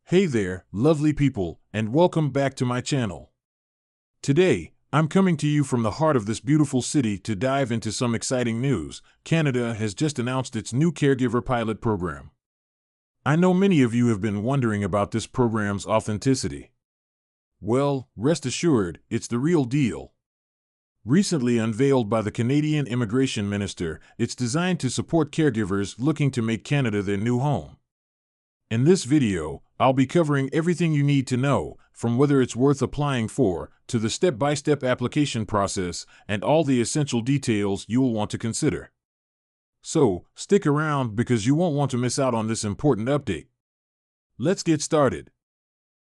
Hey there, lovely people, and welcome back to my channel. Today, I'm coming to you from the heart of this beautiful city to dive into some exciting news. Canada has just announced its new Caregiver Pilot Program. I know many of you have been wondering about this program's authenticity. Well, rest assured, it's the real deal. Recently unveiled by the Canadian Immigration Minister, it's designed to support caregivers looking to make Canada their new home. In this video, I'll be covering everything you need to know, from whether it's worth applying for, to the step-by-step application process, and all the essential details you'll want to consider. So, stick around because you won't want to miss out on this important update. Let's get started.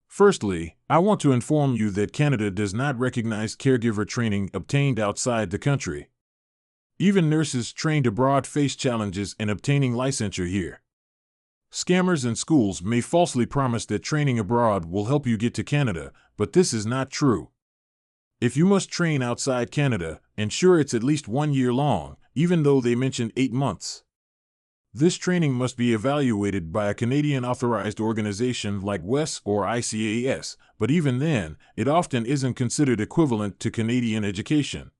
Firstly, I want to inform you that Canada does not recognize caregiver training obtained outside the country. Even nurses trained abroad face challenges in obtaining licensure here. Scammers and schools may falsely promise that training abroad will help you get to Canada, but this is not true. If you must train outside Canada, ensure it's at least 1 year long, even though they mention 8 months. This training must be evaluated by a Canadian authorized organization like WES or ICAS, but even then, it often isn't considered equivalent to Canadian education.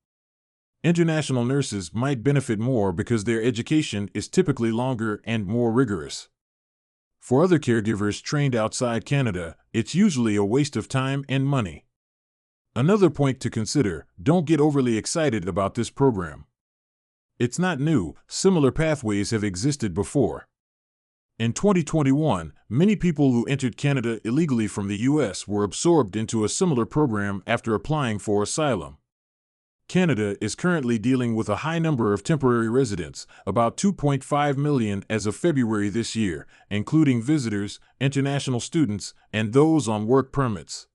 International nurses might benefit more because their education is typically longer and more rigorous. For other caregivers trained outside Canada, it's usually a waste of time and money. Another point to consider, don't get overly excited about this program. It's not new, similar pathways have existed before. In 2021, many people who entered Canada illegally from the US were absorbed into a similar program after applying for asylum. Canada is currently dealing with a high number of temporary residents, about 2.5 million as of February this year, including visitors, international students, and those on work permits.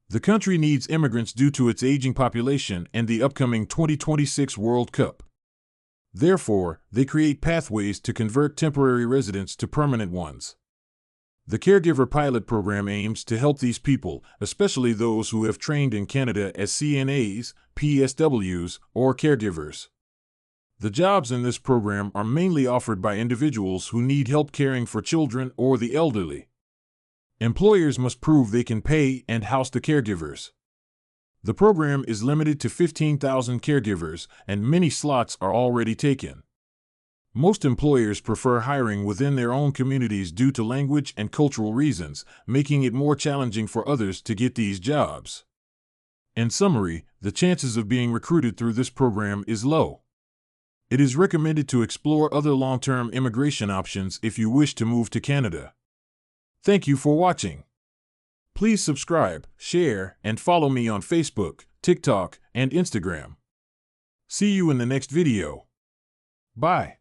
The country needs immigrants due to its aging population and the upcoming 2026 World Cup. Therefore, they create pathways to convert temporary residents to permanent ones. The Caregiver Pilot Program aims to help these people, especially those who have trained in Canada as CNAs, PSWs, or caregivers. The jobs in this program are mainly offered by individuals who need help caring for children or the elderly. Employers must prove they can pay and house the caregivers. The program is limited to 15,000 caregivers, and many slots are already taken. Most employers prefer hiring within their own communities due to language and cultural reasons, making it more challenging for others to get these jobs. In summary, the chances of being recruited through this program is low. It is recommended to explore other long-term immigration options if you wish to move to Canada. Thank you for watching. Please subscribe, share, and follow me on Facebook, TikTok, and Instagram. See you in the next video. Bye.